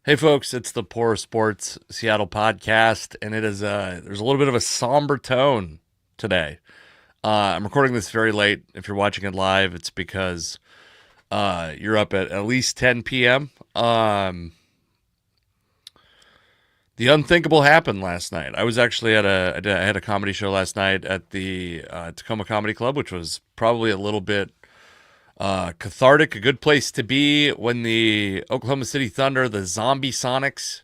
Hey folks, it's the Poor Sports Seattle podcast, and it is there's a little bit of a somber tone today. I'm recording this very late. If you're watching it live, it's because you're up at least 10 p.m. The unthinkable happened last night. I was actually I had a comedy show last night at the Tacoma Comedy Club, which was probably a little bit cathartic, a good place to be when the Oklahoma City Thunder, the Zombie Sonics,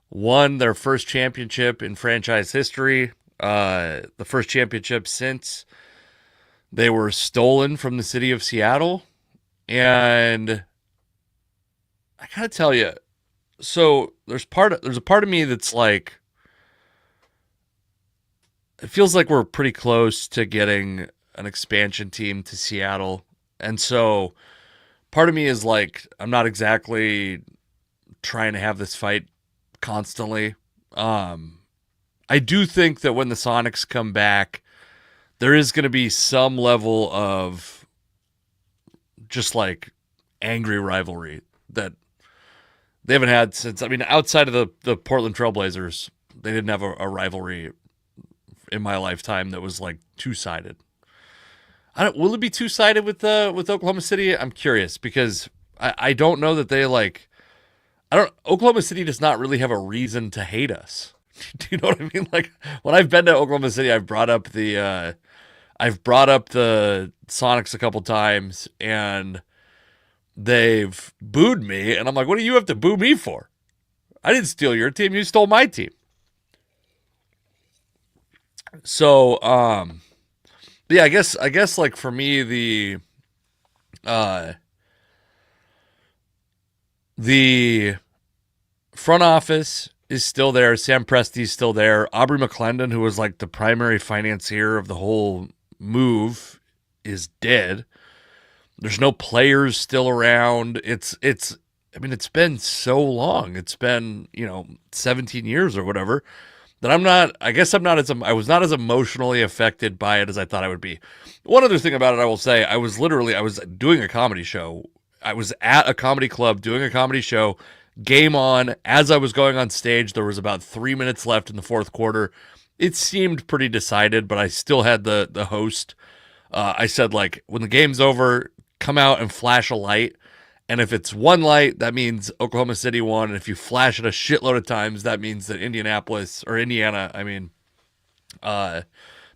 won their first championship in franchise history. The first championship since they were stolen from the city of Seattle. And I gotta tell you, so there's a part of me that's like, it feels like we're pretty close to getting an expansion team to Seattle. And so part of me is like, I'm not exactly trying to have this fight constantly. Um, I do think that when the Sonics come back, there is going to be some level of just like angry rivalry that they haven't had since. I mean, outside of the Portland Trailblazers, they didn't have a rivalry in my lifetime that was like two sided. I don't. Will it be two sided with Oklahoma City? I'm curious because I don't know that they like. I don't. Oklahoma City does not really have a reason to hate us. Do you know what I mean? Like when I've been to Oklahoma City, I've brought up the Sonics a couple times, and they've booed me, and I'm like, what do you have to boo me for? I didn't steal your team. You stole my team. So, yeah, I guess like for me, uh, the front office is still there. Sam Presti's still there. Aubrey McClendon, who was like the primary financier of the whole move, is dead. There's no players still around. It's I mean, it's been so long. It's been, 17 years or whatever that I guess I was not as emotionally affected by it as I thought I would be. One other thing about it I will say, I was doing a comedy show. I was at a comedy club doing a comedy show. Game on. As I was going on stage, there was about 3 minutes left in the fourth quarter. It seemed pretty decided, but I still had the host. I said, like, when the game's over, come out and flash a light. And if it's one light, that means Oklahoma City won. And if you flash it a shitload of times, that means that Indiana, uh,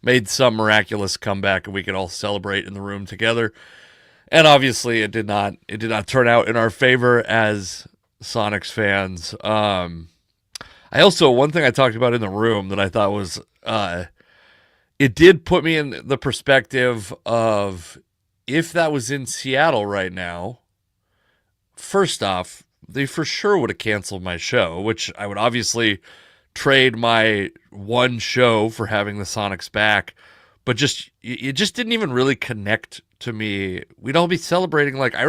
made some miraculous comeback, and we could all celebrate in the room together. And obviously, it did not turn out in our favor as Sonics fans. One thing I talked about in the room that I thought was, it did put me in the perspective of if that was in Seattle right now. First off, they for sure would have canceled my show, which I would obviously trade my one show for having the Sonics back. But just it just didn't even really connect to me. We'd all be celebrating. Like I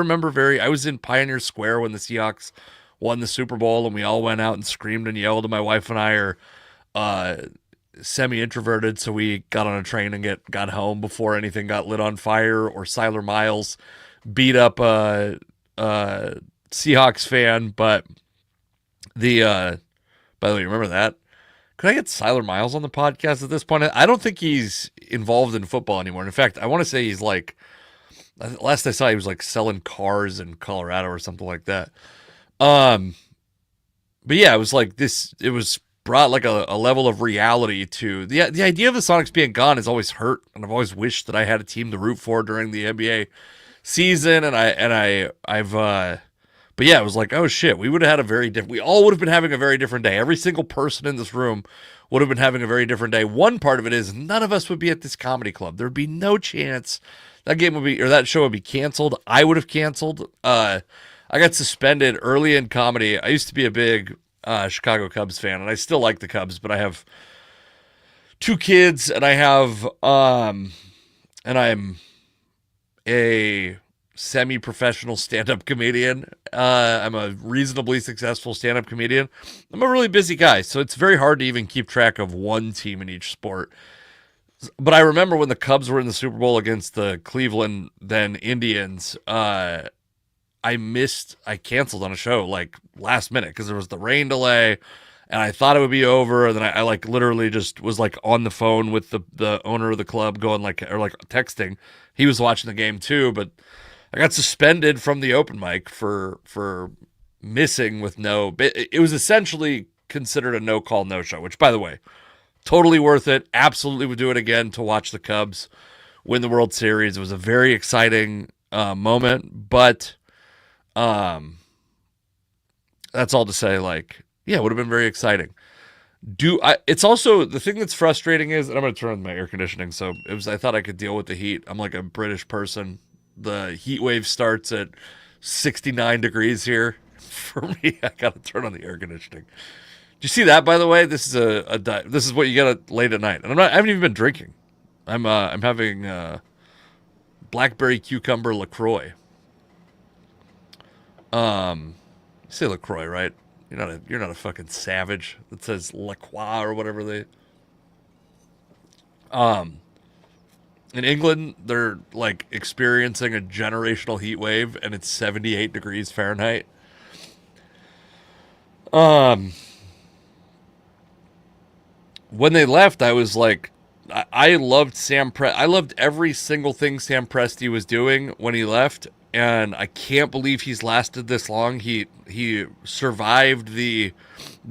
was in Pioneer Square when the Seahawks won the Super Bowl, and we all went out and screamed and yelled. And my wife and I are uh, semi-introverted, so we got on a train and got home before anything got lit on fire or Siler Miles beat up a Seahawks fan. But the by the way, remember that? Could I get Siler Miles on the podcast at this point? I don't think he's involved in football anymore. In fact, I want to say he's like, last I saw, he was like selling cars in Colorado or something like that. Um, but yeah, it was like this. It was brought like a level of reality to the idea of the Sonics being gone has always hurt, and I've always wished that I had a team to root for during the NBA season, but yeah, it was like, oh shit, we would have had a very different. We all would have been having a very different day. Every single person in this room would have been having a very different day. One part of it is none of us would be at this comedy club. There'd be no chance that show would be canceled. I would have canceled. I got suspended early in comedy. I used to be a big Chicago Cubs fan, and I still like the Cubs, but I have two kids, and I'm a semi-professional stand-up comedian. I'm a reasonably successful stand-up comedian. I'm a really busy guy, so it's very hard to even keep track of one team in each sport. But I remember when the Cubs were in the Super Bowl against the Cleveland then Indians. I canceled on a show like last minute because there was the rain delay and I thought it would be over. And then I like literally just was like on the phone with the owner of the club going like, or like texting. He was watching the game too, but I got suspended from the open mic for missing with no, it was essentially considered a no call, no show, which by the way, totally worth it. Absolutely would do it again to watch the Cubs win the World Series. It was a very exciting moment, but that's all to say, like, yeah, it would have been very exciting. It's also the thing that's frustrating is, and I'm going to turn on my air conditioning. So I thought I could deal with the heat. I'm like a British person. The heat wave starts at 69 degrees here. For me, I got to turn on the air conditioning. Do you see that, by the way? This is this is what you get late at night. And I haven't even been drinking. I'm having blackberry cucumber LaCroix. You say LaCroix, right? You're not a fucking savage that says LaCroix or whatever they. In England, they're like experiencing a generational heat wave, and it's 78 degrees Fahrenheit. When they left, I was like, I loved I loved every single thing Sam Presti was doing when he left, and I can't believe he's lasted this long. He survived the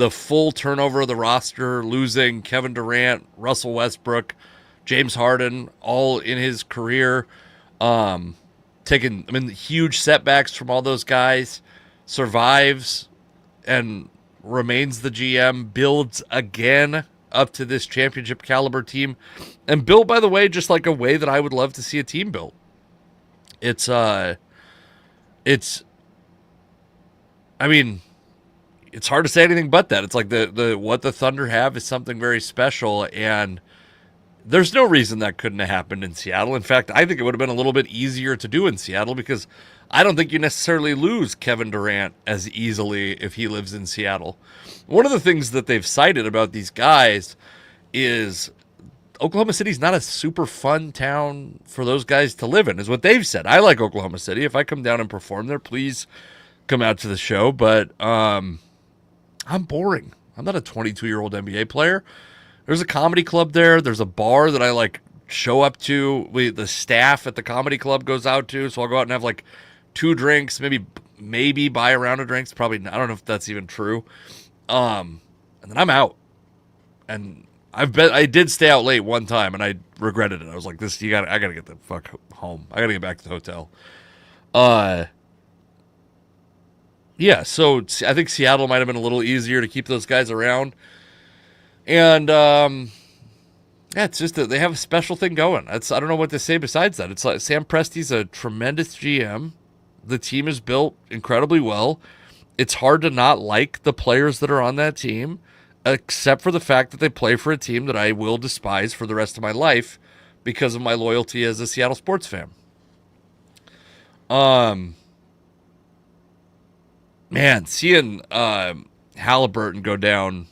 full turnover of the roster, losing Kevin Durant, Russell Westbrook, James Harden, all in his career. Taking huge setbacks from all those guys, survives and remains the GM, builds again up to this championship caliber team, and built, by the way, just like a way that I would love to see a team built. It's hard to say anything but that. It's like the what the Thunder have is something very special, and there's no reason that couldn't have happened in Seattle. In fact, I think it would have been a little bit easier to do in Seattle because I don't think you necessarily lose Kevin Durant as easily if he lives in Seattle. One of the things that they've cited about these guys is Oklahoma City's not a super fun town for those guys to live in, is what they've said. I like Oklahoma City. If I come down and perform there, please come out to the show. But I'm boring. I'm not a 22-year-old NBA player. There's a comedy club there. There's a bar that I like show up to. The staff at the comedy club goes out to, so I'll go out and have like 2 drinks, maybe buy a round of drinks. Probably, I don't know if that's even true. And then I'm out. And I did stay out late one time, and I regretted it. I was like, I gotta get the fuck home. I gotta get back to the hotel. Yeah, so I think Seattle might have been a little easier to keep those guys around. And, yeah, it's just that they have a special thing going. I don't know what to say besides that. It's like Sam Presti's a tremendous GM. The team is built incredibly well. It's hard to not like the players that are on that team, except for the fact that they play for a team that I will despise for the rest of my life because of my loyalty as a Seattle sports fan. Man, seeing Halliburton go down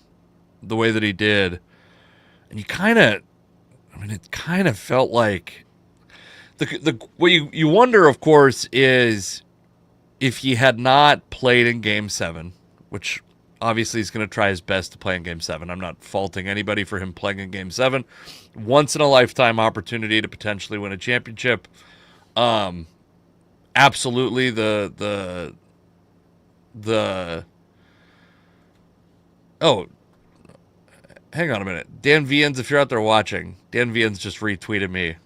the way that he did, and it kind of felt like what you wonder, of course, is if he had not played in Game 7, which obviously he's going to try his best to play in Game 7. I'm not faulting anybody for him playing in Game 7. Once in a lifetime opportunity to potentially win a championship. Absolutely oh, hang on a minute. Dan Vians, if you're out there watching, Dan Vians just retweeted me.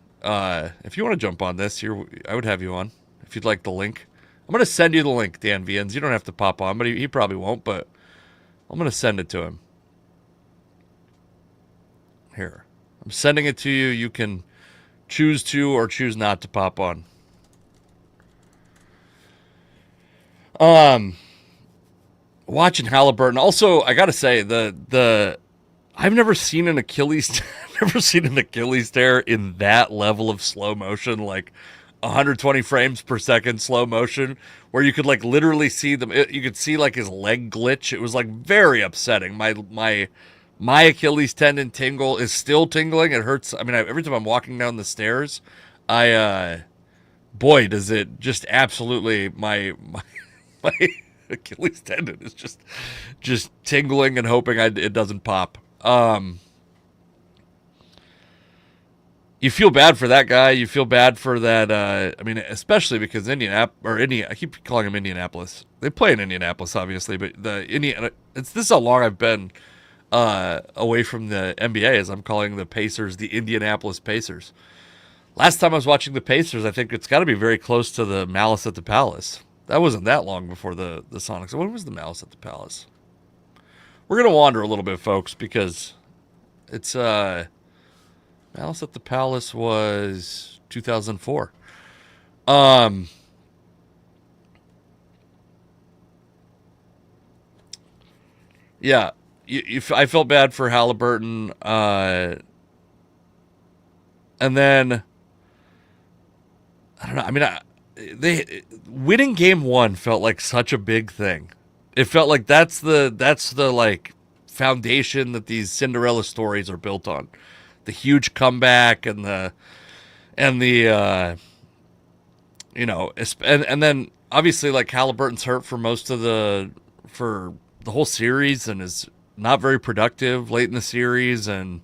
If you want to jump on this, I would have you on if you'd like the link. I'm going to send you the link, Dan Vians. You don't have to pop on, but he probably won't, but I'm going to send it to him. Here. I'm sending it to you. You can choose to or choose not to pop on. Watching Halliburton. Also, I got to say, I've never seen an Achilles tear in that level of slow motion, like 120 frames per second slow motion, where you could like literally see them. You could see like his leg glitch. It was like very upsetting. My Achilles tendon is still tingling. It hurts. I mean, every time I'm walking down the stairs, boy, does it just absolutely my Achilles tendon is just tingling and hoping it doesn't pop. You feel bad for that guy. You feel bad for that. I mean, especially because I keep calling him Indianapolis. They play in Indianapolis, obviously, but this is how long I've been away from the NBA, as I'm calling the Pacers the Indianapolis Pacers. Last time I was watching the Pacers, I think it's got to be very close to the Malice at the Palace. That wasn't that long before the Sonics. When was the Malice at the Palace? We're gonna wander a little bit, folks, because it's Malice at the Palace was 2004. Yeah, I felt bad for Halliburton, and then I don't know. I mean, they winning game one felt like such a big thing. It felt like that's the like foundation that these Cinderella stories are built on. The huge comeback and the and then obviously like Halliburton's hurt for for the whole series and is not very productive late in the series, and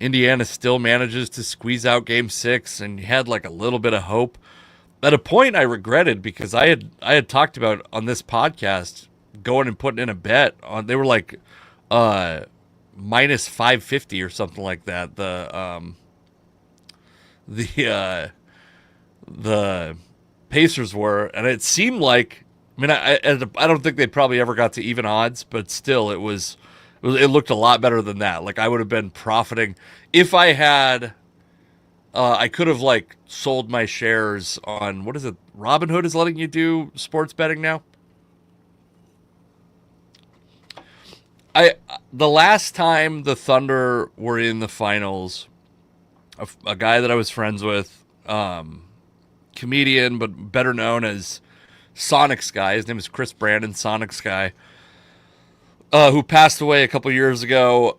Indiana still manages to squeeze out game 6, and you had like a little bit of hope. At a point I regretted, because I had talked about on this podcast going and putting in a bet on, they were like minus 550 or something like that. The Pacers were, and it seemed like, I mean, I don't think they probably ever got to even odds, but still it looked a lot better than that. Like, I would have been profiting if I had. I could have like sold my shares on, what is it? Robinhood is letting you do sports betting now. The last time the Thunder were in the finals, a guy that I was friends with, comedian but better known as Sonics Guy. His name is Chris Brandon, Sonics Guy, who passed away a couple years ago.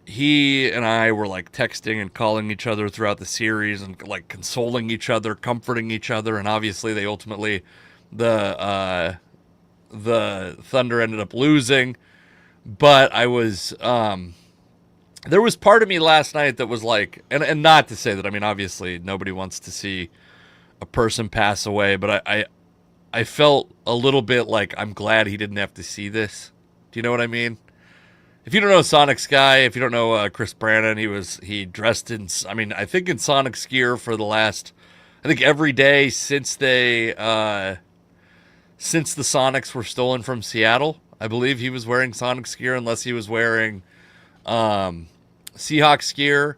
He and I were like texting and calling each other throughout the series and like consoling each other, comforting each other, and obviously they ultimately the Thunder ended up losing. But I was there was part of me last night that was like, and not to say that, I mean, obviously nobody wants to see a person pass away, but I felt a little bit like I'm glad he didn't have to see this. Do you know what I mean? If you don't know Sonics Guy, if you don't know Chris Brandon, he dressed in, I mean, I think in Sonics gear for the last, I think every day since the Sonics were stolen from Seattle. I believe he was wearing Sonics gear, unless he was wearing Seahawks gear.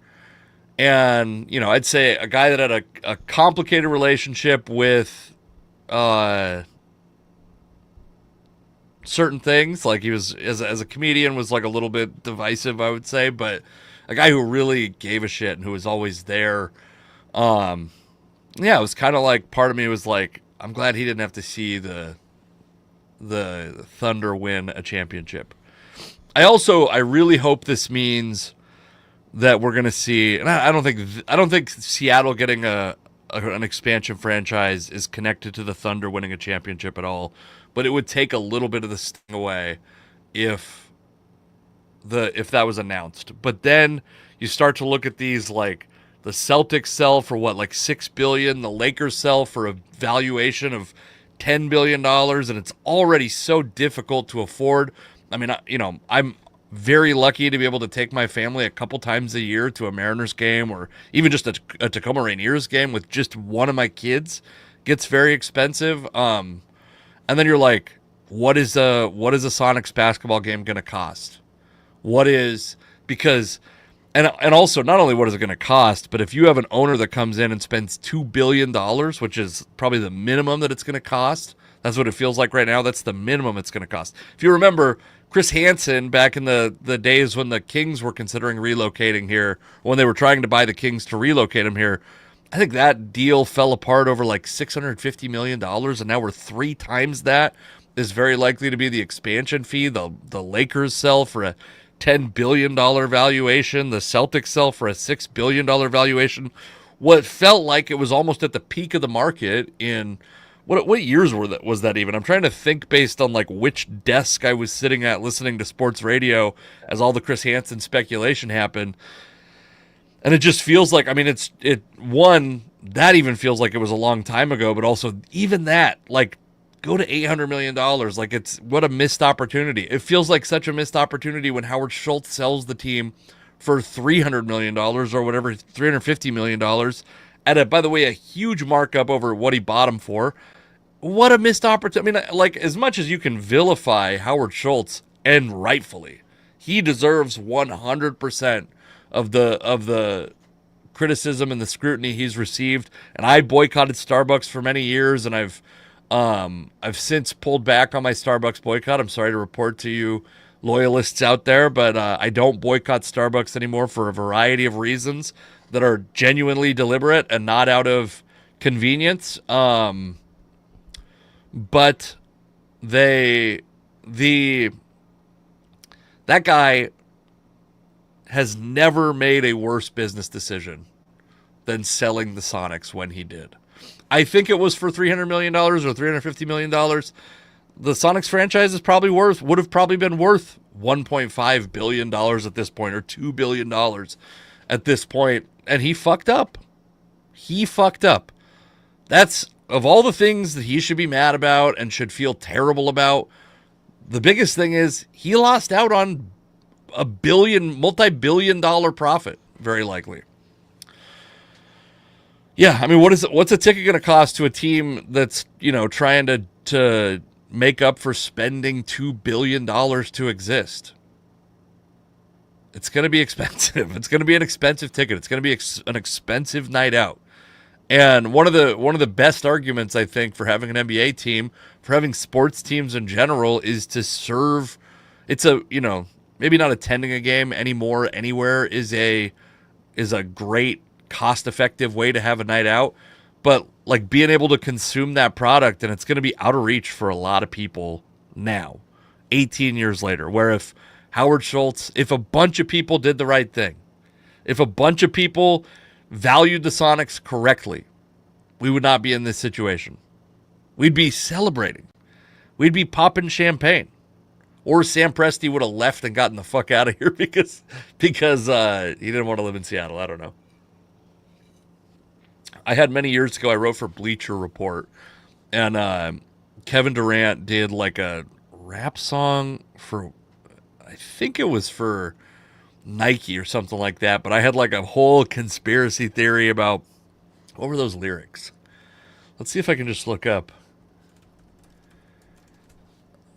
And, you know, I'd say a guy that had a complicated relationship with certain things. Like, he was, as a comedian, was like a little bit divisive, I would say, but a guy who really gave a shit and who was always there. Yeah, it was kind of like, part of me was like, I'm glad he didn't have to see the Thunder win a championship. I really hope this means that we're going to see, and I don't think Seattle getting an expansion franchise is connected to the Thunder winning a championship at all, but it would take a little bit of the sting away if that was announced. But then you start to look at these, like, the Celtics sell for what, like $6 billion, the Lakers sell for a valuation of $10 billion, and it's already so difficult to afford. I mean, I'm very lucky to be able to take my family a couple times a year to a Mariners game, or even just a Tacoma Rainiers game with just one of my kids. Gets very expensive. And then you're like, what is a Sonics basketball game going to cost? Because also, not only what is it going to cost, but if you have an owner that comes in and spends $2 billion, which is probably the minimum that it's going to cost, that's what it feels like right now. That's the minimum it's going to cost. If you remember, Chris Hansen, back in the days when the Kings were considering relocating here, when they were trying to buy the Kings to relocate them here, I think that deal fell apart over like $650 million, and now we're 3 times that is very likely to be the expansion fee. The Lakers sell for a $10 billion valuation. The Celtics sell for a $6 billion valuation. What felt like it was almost at the peak of the market in what years was that even? I'm trying to think based on like which desk I was sitting at listening to sports radio as all the Chris Hansen speculation happened. And it just feels like, I mean, that even feels like it was a long time ago, but also even that, like, go to $800 million. Like, what a missed opportunity. It feels like such a missed opportunity when Howard Schultz sells the team for $300 million or whatever, $350 million at by the way, a huge markup over what he bought him for. What a missed opportunity. I mean, like, as much as you can vilify Howard Schultz, and rightfully, he deserves 100% of the criticism and the scrutiny he's received. And I boycotted Starbucks for many years, and I've since pulled back on my Starbucks boycott. I'm sorry to report to you loyalists out there, but I don't boycott Starbucks anymore for a variety of reasons that are genuinely deliberate and not out of convenience. But that guy has never made a worse business decision than selling the Sonics when he did. I think it was for $300 million or $350 million. The Sonics franchise would have probably been worth $1.5 billion at this point, or $2 billion at this point. And he fucked up. That's, of all the things that he should be mad about and should feel terrible about, the biggest thing is he lost out on a multi-billion dollar profit, very likely. Yeah, I mean, what's a ticket going to cost to a team that's, trying to make up for spending $2 billion to exist? It's going to be expensive. It's going to be an expensive ticket. It's going to be an expensive night out. And one of the best arguments, I think, for having an NBA team, for having sports teams in general, is to serve. It's maybe not attending a game anymore anywhere is a great cost-effective way to have a night out, but like being able to consume that product, and it's going to be out of reach for a lot of people now, 18 years later, where if a bunch of people did the right thing, if a bunch of people valued the Sonics correctly, we would not be in this situation. We'd be celebrating. We'd be popping champagne. Or Sam Presti would have left and gotten the fuck out of here because he didn't want to live in Seattle. I don't know. I had many years ago, I wrote for Bleacher Report, and Kevin Durant did like a rap song for, I think it was for Nike or something like that, but I had like a whole conspiracy theory about what were those lyrics. Let's see if I can just look up.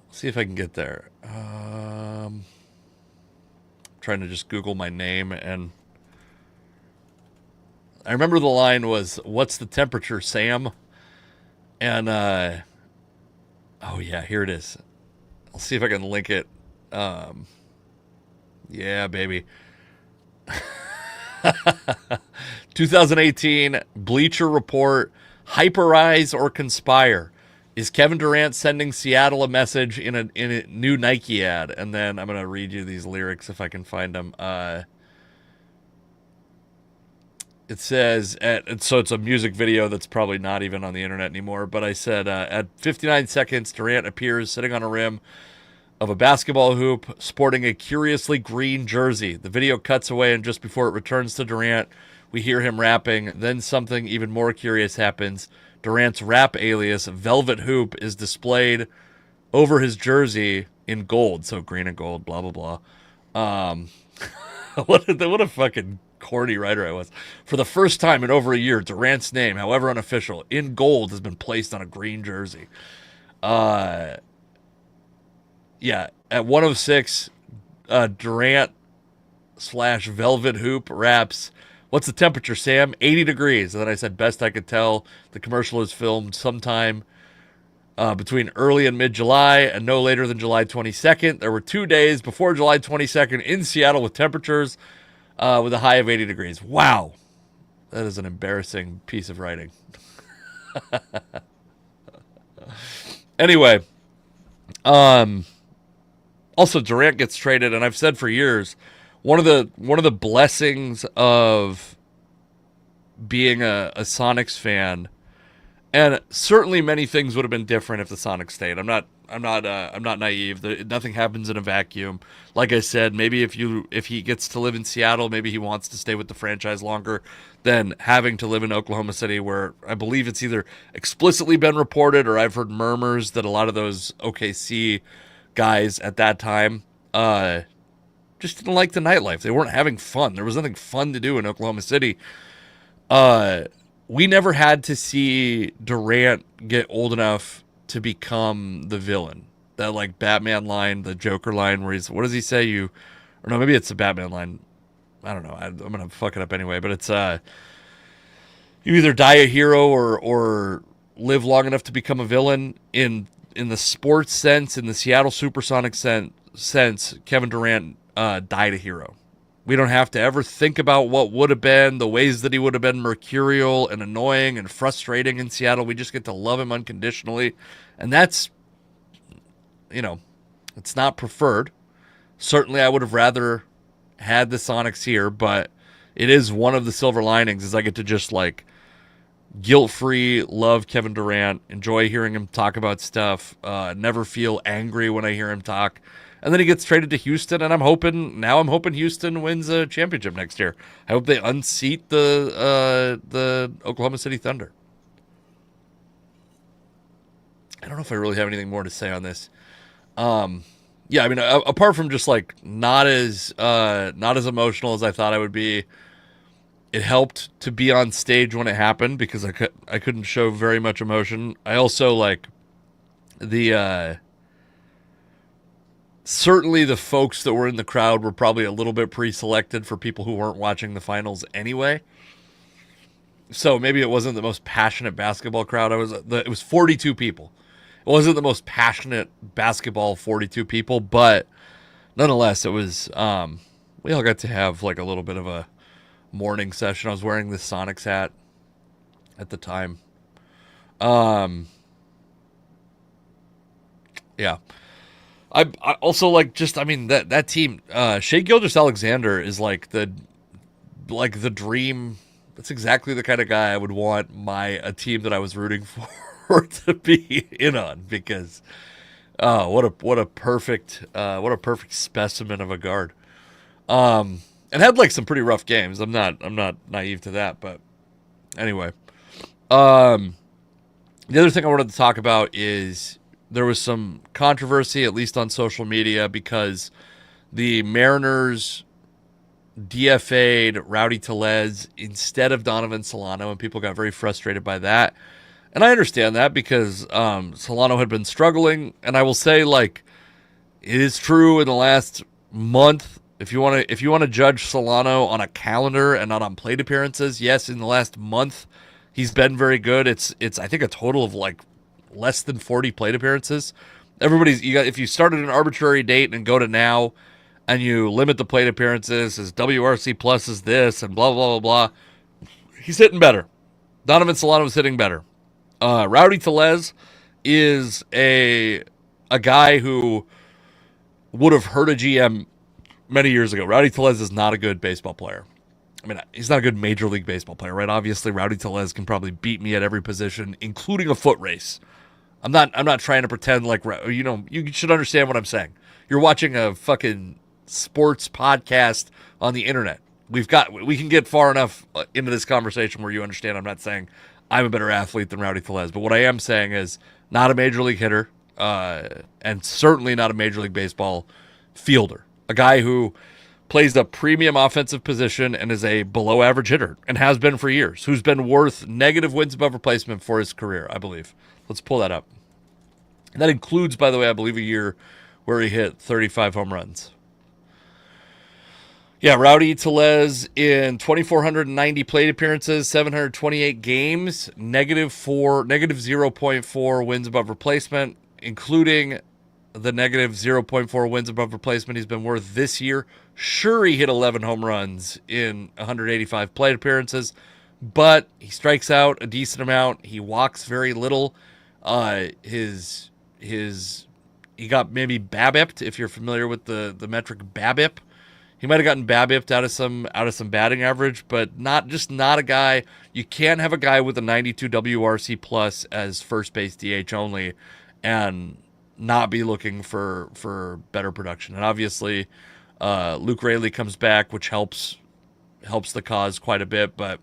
See if I can get there. Trying to just Google my name, and I remember the line was, "What's the temperature, Sam?" And oh yeah, here it is. I'll see if I can link it. Yeah, baby. 2018 Bleacher Report, hyperize or conspire. Is Kevin Durant sending Seattle a message in a new Nike ad? And then I'm going to read you these lyrics if I can find them. It says, so it's a music video that's probably not even on the internet anymore, but I said, at 59 seconds, Durant appears sitting on a rim of a basketball hoop, sporting a curiously green jersey. The video cuts away, and just before it returns to Durant, we hear him rapping. Then something even more curious happens. Durant's rap alias, Velvet Hoop, is displayed over his jersey in gold. So green and gold, blah, blah, blah. What a fucking corny writer I was. For the first time in over a year, Durant's name, however unofficial, in gold has been placed on a green jersey. Yeah, at 1:06, Durant / Velvet Hoop raps, "What's the temperature, Sam?" 80 degrees. And then I said, best I could tell, the commercial is filmed sometime between early and mid-July and no later than July 22nd. There were 2 days before July 22nd in Seattle with temperatures with a high of 80 degrees. Wow. That is an embarrassing piece of writing. Anyway, Also, Durant gets traded, and I've said for years, one of the blessings of being a Sonics fan, and certainly many things would have been different if the Sonics stayed. I'm not naive. Nothing happens in a vacuum. Like I said, maybe if he gets to live in Seattle, maybe he wants to stay with the franchise longer than having to live in Oklahoma City, where I believe it's either explicitly been reported or I've heard murmurs that a lot of those OKC guys at that time just didn't like the nightlife. They weren't having fun. There was nothing fun to do in Oklahoma City. Uh, we never had to see Durant get old enough to become the villain. That like Batman line, the Joker line, where what does he say? Or no, maybe it's the Batman line. I don't know. I'm gonna fuck it up anyway. But it's you either die a hero or live long enough to become a villain. In the sports sense, in the Seattle Supersonic sense, Kevin Durant died a hero. We don't have to ever think about what would have been, the ways that he would have been mercurial and annoying and frustrating in Seattle. We just get to love him unconditionally. And that's, it's not preferred. Certainly I would have rather had the Sonics here, but it is one of the silver linings is I get to just like guilt-free love Kevin Durant, enjoy hearing him talk about stuff, never feel angry when I hear him talk. And then he gets traded to Houston, and I'm hoping Houston wins a championship next year. I hope they unseat the Oklahoma City Thunder. I don't know if I really have anything more to say on this. Yeah, I mean, apart from just like not as emotional as I thought I would be, it helped to be on stage when it happened because I couldn't show very much emotion. I also like the. Certainly the folks that were in the crowd were probably a little bit pre-selected for people who weren't watching the finals anyway. So maybe it wasn't the most passionate basketball crowd. It was 42 people. It wasn't the most passionate basketball 42 people, but nonetheless, it was we all got to have like a little bit of a morning session. I was wearing this Sonics hat at the time. Yeah. I also like that team. Shai Gilgeous-Alexander is like the dream. That's exactly the kind of guy I would want a team that I was rooting for to be in on because what a perfect specimen of a guard. And had like some pretty rough games. I'm not naive to that, but anyway. The other thing I wanted to talk about is there was some controversy, at least on social media, because the Mariners DFA'd Rowdy Tellez instead of Donovan Solano, and people got very frustrated by that. And I understand that because Solano had been struggling, and I will say, like, it is true in the last month. If you want to judge Solano on a calendar and not on plate appearances, yes, in the last month he's been very good. It's I think a total of like less than 40 plate appearances. If you started an arbitrary date and go to now and you limit the plate appearances as WRC plus is this and blah, blah, blah, blah, he's hitting better. Donovan Solano is hitting better. Rowdy Tellez is a guy who would have hurt a GM many years ago. Rowdy Tellez is not a good baseball player. I mean, he's not a good Major League Baseball player, right? Obviously, Rowdy Tellez can probably beat me at every position, including a foot race. I'm not trying to pretend like, you should understand what I'm saying. You're watching a fucking sports podcast on the internet. We can get far enough into this conversation where you understand I'm not saying I'm a better athlete than Rowdy Tellez, but what I am saying is not a Major League hitter, and certainly not a Major League Baseball fielder. A guy who plays a premium offensive position and is a below average hitter and has been for years, who's been worth negative wins above replacement for his career, I believe. Let's pull that up. And that includes, by the way, I believe a year where he hit 35 home runs. Yeah, Rowdy Tellez in 2,490 plate appearances, 728 games, negative 0.4 wins above replacement, including the negative 0.4 wins above replacement he's been worth this year. Sure, he hit 11 home runs in 185 plate appearances, but he strikes out a decent amount. He walks very little. His he got maybe BABIP'd, if you're familiar with the metric BABIP. He might have gotten BABIP'd out of some batting average, but not a guy. You can't have a guy with a 92 WRC plus as first base DH only and not be looking for better production. And obviously, Luke Raley comes back, which helps the cause quite a bit. But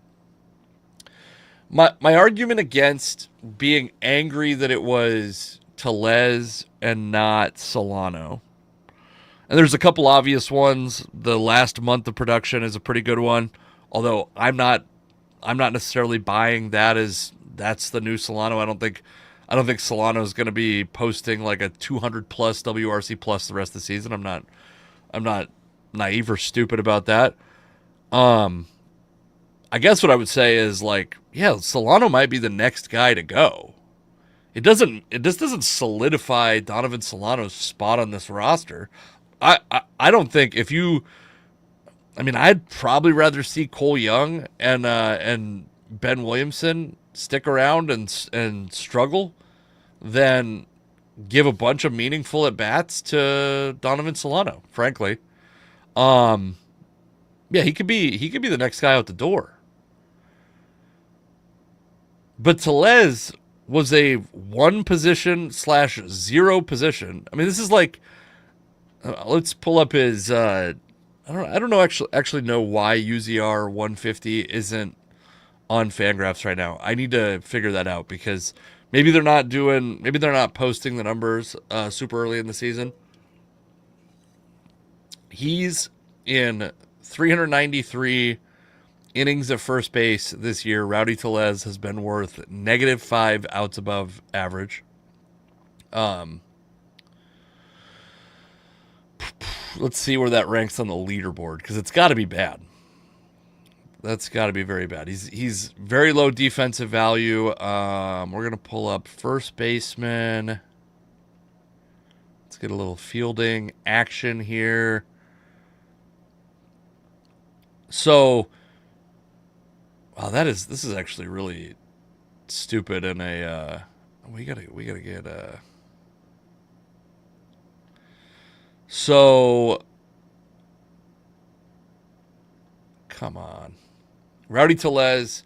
my argument against being angry that it was Tellez and not Solano. And there's a couple obvious ones. The last month of production is a pretty good one, although I'm not necessarily buying that as that's the new Solano. I don't think Solano is going to be posting like a 200 plus WRC plus the rest of the season. I'm not naive or stupid about that. I guess what I would say is like, yeah, Solano might be the next guy to go. It just doesn't solidify Donovan Solano's spot on this roster. I don't think I'd probably rather see Cole Young and Ben Williamson stick around and struggle than give a bunch of meaningful at bats to Donovan Solano, frankly. Yeah, he could be the next guy out the door. But Tellez was a 1 position / 0 position. I mean, this is like, let's pull up his. I don't know actually know why UZR 150 isn't on Fangraphs right now. I need to figure that out because maybe they're not posting the numbers super early in the season. He's in 393 innings at first base this year. Rowdy Tellez has been worth -5 outs above average. Let's see where that ranks on the leaderboard because it's got to be bad. That's got to be very bad. He's very low defensive value. We're gonna pull up first baseman. Let's get a little fielding action here. So, wow, this is actually really stupid. And we gotta get a. So, come on. Rowdy Tellez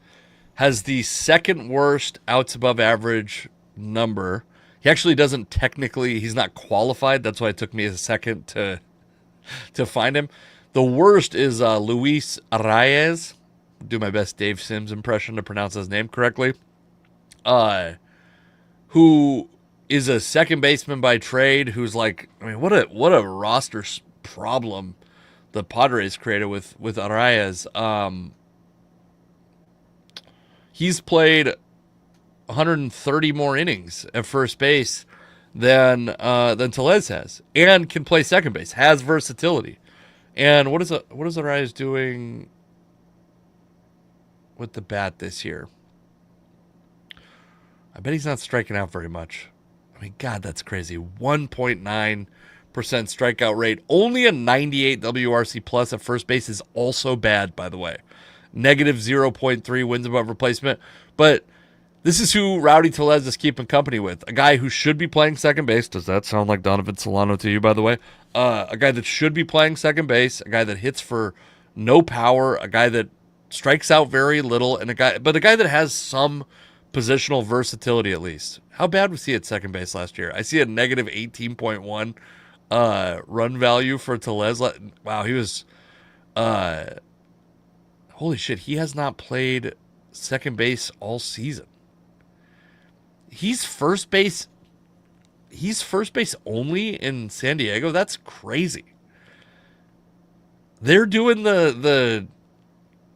has the second worst outs above average number. He actually doesn't technically, he's not qualified. That's why it took me a second to find him. The worst is Luis Arraez. Do my best Dave Sims impression to pronounce his name correctly. Who is a second baseman by trade, who's like, I mean, what a roster problem the Padres created with Arraez. He's played 130 more innings at first base than Tellez has, and can play second base, has versatility. And what is Arraez doing with the bat this year? I bet he's not striking out very much. I mean, God, that's crazy. 1.9% strikeout rate. Only a 98 WRC plus at first base is also bad, by the way. -0.3 wins above replacement. But this is who Rowdy Tellez is keeping company with. A guy who should be playing second base. Does that sound like Donovan Solano to you, by the way? A guy that should be playing second base. A guy that hits for no power. A guy that strikes out very little. And a guy that has some positional versatility at least. How bad was he at second base last year? I see a -18.1 run value for Tellez. Wow, he was... holy shit, he has not played second base all season. He's first base only in San Diego. That's crazy. They're doing the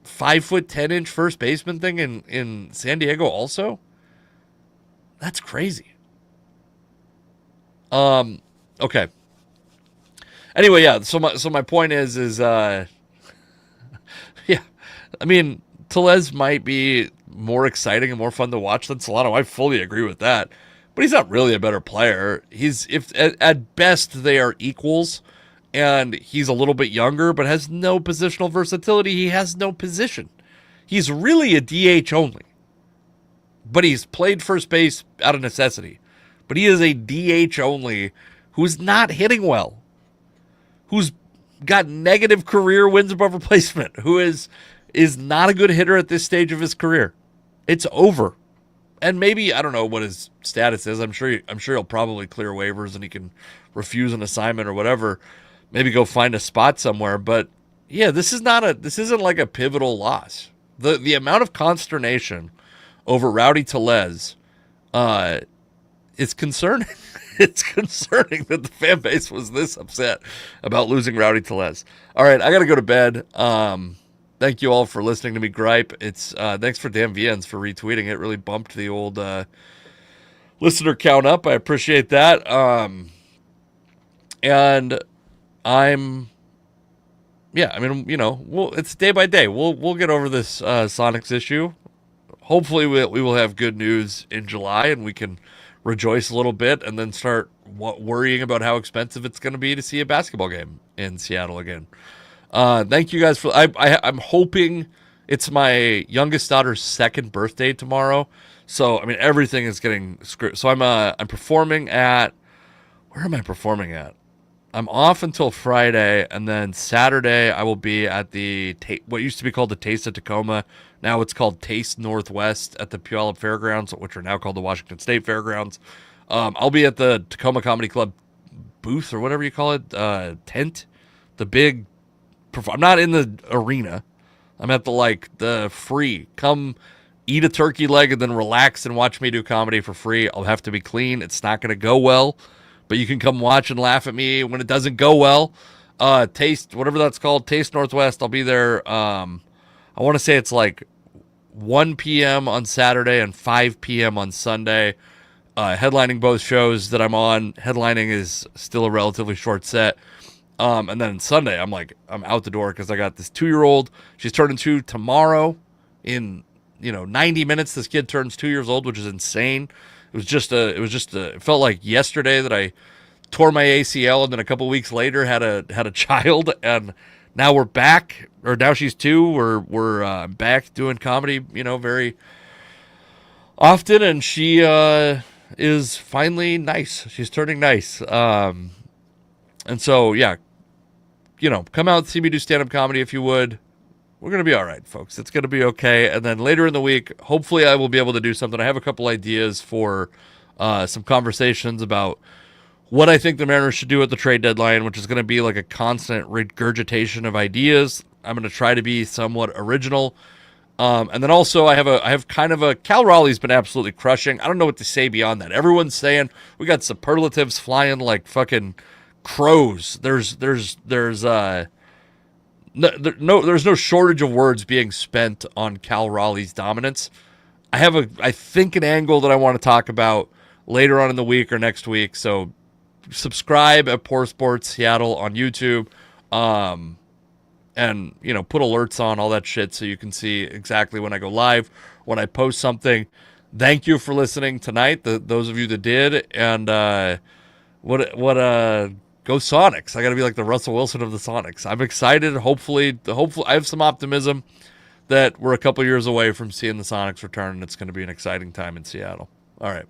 5'10" first baseman thing in San Diego also. That's crazy. Okay. Anyway, yeah. So my point is yeah. I mean, Tellez might be more exciting and more fun to watch than Solano. I fully agree with that. But he's not really a better player. If at best they are equals, and he's a little bit younger, but has no positional versatility. He has no position. He's really a DH only. But he's played first base out of necessity. But he is a DH only who's not hitting well, who's got negative career wins above replacement, who is not a good hitter at this stage of his career. It's over. And maybe, I don't know what his status is. I'm sure he'll probably clear waivers and he can refuse an assignment or whatever. Maybe go find a spot somewhere. But yeah, this isn't like a pivotal loss. The amount of consternation over Rowdy Tellez is concerning. It's concerning that the fan base was this upset about losing Rowdy Tellez. All right, I got to go to bed. Thank you all for listening to me gripe. It's thanks for Dan Viens for retweeting it. Really bumped the old listener count up. I appreciate that. And it's day by day. We'll get over this Sonics issue. Hopefully we will have good news in July and we can rejoice a little bit and then start worrying about how expensive it's going to be to see a basketball game in Seattle again. Thank you guys for. I'm hoping it's my youngest daughter's second birthday tomorrow, so I mean everything is getting screwed. So I'm performing at. Where am I performing at? I'm off until Friday, and then Saturday I will be at what used to be called the Taste of Tacoma. Now it's called Taste Northwest at the Puyallup Fairgrounds, which are now called the Washington State Fairgrounds. I'll be at the Tacoma Comedy Club booth or whatever you call it, tent, the big. I'm not in the arena. I'm at the free. Come eat a turkey leg and then relax and watch me do comedy for free. I'll have to be clean. It's not going to go well, but you can come watch and laugh at me when it doesn't go well. Taste, whatever that's called, Taste Northwest. I'll be there. I want to say it's 1 p.m. on Saturday and 5 p.m. on Sunday. Headlining both shows that I'm on. Headlining is still a relatively short set. And then Sunday, I'm out the door because I got this 2-year-old. She's turning 2 tomorrow. In 90 minutes, this kid turns 2 years old, which is insane. It felt like yesterday that I tore my ACL, and then a couple weeks later had a child, and now we're back. Or now she's 2. We're back doing comedy, very often, and she is finally nice. She's turning nice. And so yeah. Come out and see me do stand-up comedy if you would. We're going to be all right, folks. It's going to be okay. And then later in the week, hopefully I will be able to do something. I have a couple ideas for some conversations about what I think the Mariners should do at the trade deadline, which is going to be like a constant regurgitation of ideas. I'm going to try to be somewhat original. And then also I have kind of a Cal Raleigh's been absolutely crushing. I don't know what to say beyond that. Everyone's saying we got superlatives flying like fucking crows. There's no shortage of words being spent on Cal Raleigh's dominance. I think an angle that I want to talk about later on in the week or next week. So subscribe at Poor Sports Seattle on YouTube, and put alerts on all that shit so you can see exactly when I go live, when I post something. Thank you for listening tonight, those of you that did, and go Sonics. I got to be like the Russell Wilson of the Sonics. I'm excited. Hopefully I have some optimism that we're a couple years away from seeing the Sonics return, and it's going to be an exciting time in Seattle. All right.